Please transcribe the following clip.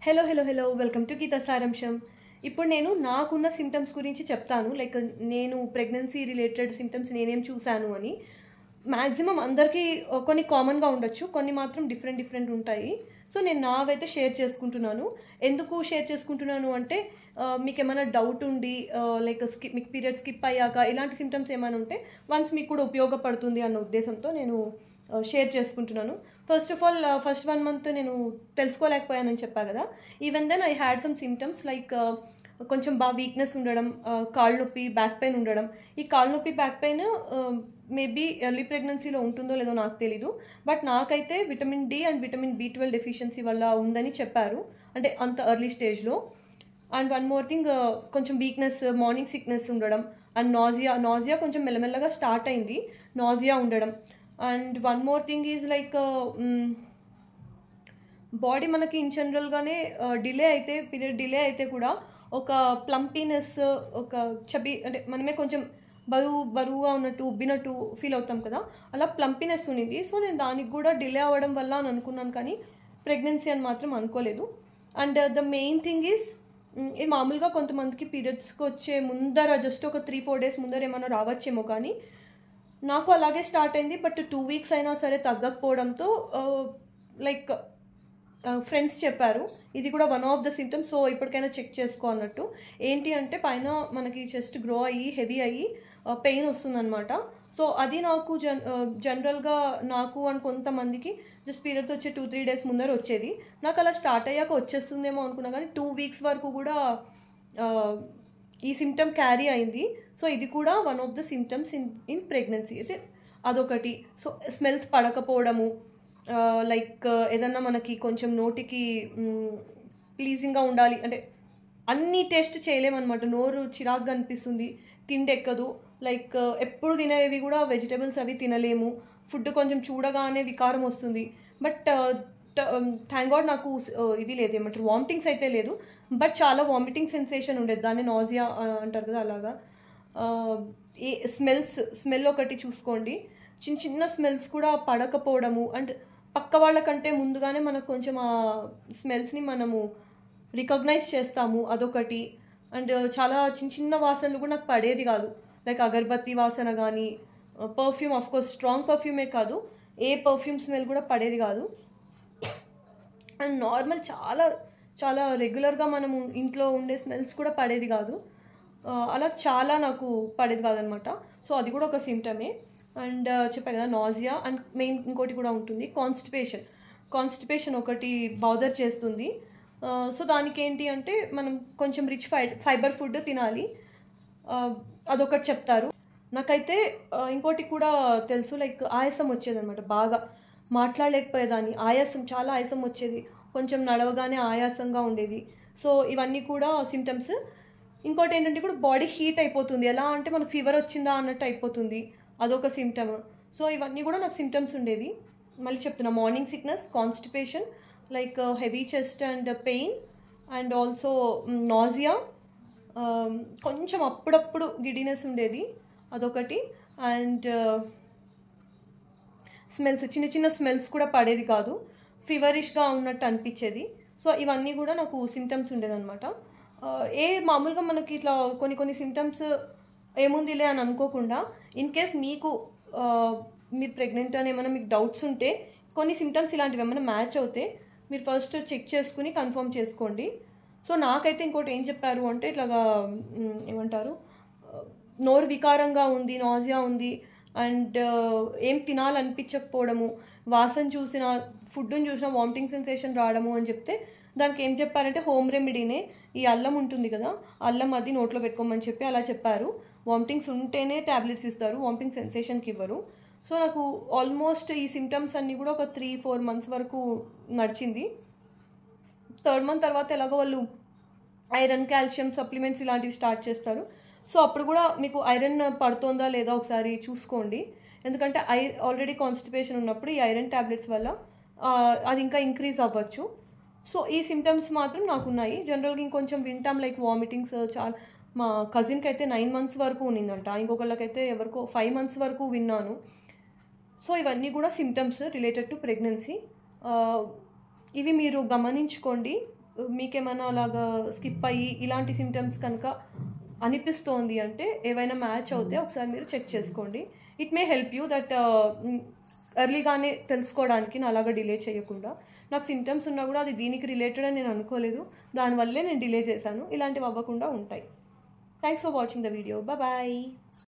Hello welcome to Gita సారాంశం. ఇప్పుడు నేను నాకున్న సిమ్టమ్స్ గురించి చెప్తాను. లైక్ నేను ప్రెగ్నెన్సీ రిలేటెడ్ సిమ్టమ్స్ నేనేం చూశాను అని. మ్యాక్సిమం అందరికీ కొన్ని కామన్గా ఉండొచ్చు, కొన్ని మాత్రం డిఫరెంట్ ఉంటాయి. సో నేను నావైతే షేర్ చేసుకుంటున్నాను. ఎందుకు షేర్ చేసుకుంటున్నాను అంటే మీకు ఏమైనా డౌట్ ఉండి లైక్ మీకు పీరియడ్ స్కిప్ అయ్యాక ఇలాంటి సిమ్టమ్స్ ఏమైనా ఉంటే వన్స్ మీకు కూడా ఉపయోగపడుతుంది అన్న ఉద్దేశంతో నేను షేర్ చేసుకుంటున్నాను. First of all first 1 month నేను తెలుసుకోలేకపోయానని చెప్పా కదా. Even then I had some symptoms like కొంచెం బాగా వీక్నెస్ ఉండడం, కాళ్ళు నొప్పి, బ్యాక్ పెయిన్ ఉండడం. ఈ కాళ్ళు నొప్పి, బ్యాక్ పెయిన్ మేబీ ఎర్లీ ప్రెగ్నెన్సీలో ఉంటుందో లేదో నాకు తెలీదు. బట్ నాకైతే vitamin D and vitamin B12 deficiency వల్ల ఉందని చెప్పారు, అంటే అంత ఎర్లీ స్టేజ్లో. అండ్ వన్ మోర్ థింగ్, కొంచెం వీక్నెస్, మార్నింగ్ సిక్నెస్ ఉండడం అండ్ నాజియా కొంచెం మెల్లమెల్లగా స్టార్ట్ అయింది, నాజియా ఉండడం. And one more thing is like body మనకి ఇన్ జనరల్గానే డిలే అయితే, పీరియడ్ డిలే అయితే కూడా ఒక ప్లంపీనెస్, ఒక చబి, అంటే మనమే కొంచెం బరువుగా ఉన్నట్టు, ఉబ్బినట్టు ఫీల్ అవుతాం కదా, అలా ప్లంపీనెస్ ఉన్నింది. సో నేను దానికి కూడా డిలే అవ్వడం వల్ల అని అనుకున్నాను, కానీ ప్రెగ్నెన్సీ అని మాత్రం అనుకోలేదు. And the main thing is, ఇది మామూలుగా కొంతమందికి పీరియడ్స్కి వచ్చే ముందర జస్ట్ ఒక 3-4 days ముందర ఏమైనా రావచ్చేమో, కానీ నాకు అలాగే స్టార్ట్ అయింది. బట్ 2 weeks అయినా సరే తగ్గకపోవడంతో లైక్ ఫ్రెండ్స్ చెప్పారు ఇది కూడా one of the symptoms, so ఇప్పటికైనా చెక్ చేసుకో అన్నట్టు. ఏంటి అంటే పైన మనకి చెస్ట్ గ్రో అయ్యి హెవీ అయ్యి పెయిన్ వస్తుందన్నమాట. సో అది నాకు జనరల్గా నాకు అండ్ కొంతమందికి జస్ట్ పీరియడ్స్ వచ్చే 2-3 days ముందర వచ్చేది. నాకు అలా స్టార్ట్ అయ్యాక వచ్చేస్తుందేమో అనుకున్నా, కానీ 2 weeks వరకు కూడా ఈ సిమ్టమ్ క్యారీ అయింది. సో ఇది కూడా one of the symptoms in pregnancy అయితే అదొకటి. సో స్మెల్స్ పడకపోవడము, లైక్ ఏదన్నా మనకి కొంచెం నోటికి ప్లీజింగ్గా ఉండాలి అంటే అన్నీ టేస్ట్ చేయలేమన్నమాట. నోరు చిరాగ్గా అనిపిస్తుంది, తిండి ఎక్కదు. లైక్ ఎప్పుడు తినేవి కూడా వెజిటేబుల్స్ అవి తినలేము, ఫుడ్ కొంచెం చూడగానే వికారం వస్తుంది. బట్ థ్యాంక్ గాడ్ నాకు ఇది లేదు, ఏమంటారు, వామిటింగ్స్ అయితే లేదు. బట్ చాలా వామిటింగ్ సెన్సేషన్ ఉండేది, దాన్ని నాజియా అంటారు కదా, అలాగా. ఏ స్మెల్ ఒకటి చూసుకోండి, చిన్న స్మెల్స్ కూడా పడకపోవడము. అండ్ పక్క వాళ్ళకంటే ముందుగానే మనకు కొంచెం ఆ స్మెల్స్ని మనము రికగ్నైజ్ చేస్తాము, అదొకటి. అండ్ చాలా చిన్న వాసనలు కూడా నాకు పడేది కాదు, లైక్ అగరబత్తి వాసన కానీ, పర్ఫ్యూమ్, ఆఫ్కోర్స్ స్ట్రాంగ్ పర్ఫ్యూమే కాదు, ఏ పర్ఫ్యూమ్ స్మెల్ కూడా పడేది కాదు. అండ్ నార్మల్ చాలా రెగ్యులర్గా మనము ఇంట్లో ఉండే స్మెల్స్ కూడా పడేది కాదు, అలా చాలా నాకు పడేది కాదనమాట. సో అది కూడా ఒక సిమ్టమే. అండ్ చెప్పా కదా నాజియా. అండ్ మెయిన్ ఇంకోటి కూడా ఉంటుంది, కాన్స్టిపేషన్ ఒకటి బాదర్ చేస్తుంది. సో దానికి ఏంటి అంటే మనం కొంచెం రిచ్ ఫైబర్ ఫుడ్ తినాలి, అదొకటి చెప్తారు. నాకైతే ఇంకోటి కూడా తెలుసు, లైక్ ఆయాసం వచ్చేదనమాట, బాగా మాట్లాడలేకపోయేదాన్ని, చాలా ఆయాసం వచ్చేది, కొంచెం నడవగానే ఆయాసంగా ఉండేది. సో ఇవన్నీ కూడా సిమ్టమ్స్. ఇంకోటి ఏంటంటే కూడా బాడీ హీట్ అయిపోతుంది, ఎలా అంటే మనకు ఫీవర్ వచ్చిందా అన్నట్టు అయిపోతుంది, అదొక సిమ్టమ్. సో ఇవన్నీ కూడా నాకు సిమ్టమ్స్ ఉండేవి. మళ్ళీ చెప్తున్నా, morning sickness, constipation, like heavy chest and pain, and also nausea, కొంచెం అప్పుడప్పుడు గిడినెస్ ఉండేది, అదొకటి. అండ్ స్మెల్స్, చిన్న స్మెల్స్ కూడా పడేది కాదు, ఫీవరిష్గా ఉన్నట్టు అనిపించేది. సో ఇవన్నీ కూడా నాకు సిమ్టమ్స్ ఉండేదన్నమాట. మామూలుగా మనకి ఇట్లా కొన్ని సిమ్టమ్స్ ఏముందిలే అని అనుకోకుండా, ఇన్ కేస్ మీకు మీరు ప్రెగ్నెంట్ అని ఏమైనా మీకు డౌట్స్ ఉంటే, కొన్ని సిమ్టమ్స్ ఇలాంటివి ఏమైనా మ్యాచ్ అవుతే మీరు ఫస్ట్ చెక్ చేసుకుని కన్ఫర్మ్ చేసుకోండి. సో నాకైతే ఇంకోటి ఏం చెప్పారు అంటే, ఇట్లాగా ఏమంటారు, నోరు వికారంగా ఉంది, నాజియా ఉంది, అండ్ ఏం తినాలనిపించకపోవడము, వాసన చూసిన, ఫుడ్ని చూసినా వామిటింగ్ సెన్సేషన్ రావడము అని చెప్తే, దానికి ఏం చెప్పారంటే హోమ్ రెమెడీనే, ఈ అల్లం ఉంటుంది కదా, అల్లం అది నోట్లో పెట్టుకోమని చెప్పి అలా చెప్పారు. వామిటింగ్స్ ఉంటేనే ట్యాబ్లెట్స్ ఇస్తారు, వామిటింగ్ సెన్సేషన్కి ఇవ్వరు. సో నాకు ఆల్మోస్ట్ ఈ సిమ్టమ్స్ అన్నీ కూడా ఒక 3-4 months వరకు నడిచింది. 3rd month తర్వాత ఎలాగో వాళ్ళు ఐరన్, కాల్షియం సప్లిమెంట్స్ ఇలాంటివి స్టార్ట్ చేస్తారు. సో అప్పుడు కూడా మీకు ఐరన్ పడుతుందా లేదా ఒకసారి చూసుకోండి, ఎందుకంటే ఆల్రెడీ కాన్స్టిపేషన్ ఉన్నప్పుడు ఈ ఐరన్ ట్యాబ్లెట్స్ వల్ల అది ఇంకా ఇంక్రీజ్ అవ్వచ్చు. సో ఈ సిమ్టమ్స్ మాత్రం నాకున్నాయి. జనరల్గా ఇంకొంచెం వింటాం, లైక్ వామిటింగ్స్ చాలా, మా కజిన్కి అయితే 9 months వరకు ఉన్నిందంట, ఇంకొకళ్ళకైతే ఎవరికో 5 months వరకు విన్నాను. సో ఇవన్నీ కూడా సిమ్టమ్స్ రిలేటెడ్ టు ప్రెగ్నెన్సీ. ఇవి మీరు గమనించుకోండి. మీకేమైనా అలాగా స్కిప్ అయ్యి ఇలాంటి సిమ్టమ్స్ కనుక అనిపిస్తోంది అంటే ఏవైనా మ్యాచ్ అవుతే ఒకసారి మీరు చెక్ చేసుకోండి. It may help you that ఎర్లీగానే తెలుసుకోవడానికి నా అలాగా డిలే చేయకుండా. నాకు సిమ్టమ్స్ ఉన్నా కూడా అది దీనికి రిలేటెడ్ అని నేను అనుకోలేదు, దానివల్లే నేను డిలే చేశాను. ఇలాంటివి అవ్వకుండా ఉంటాయి. Thanks for watching the video. Bye.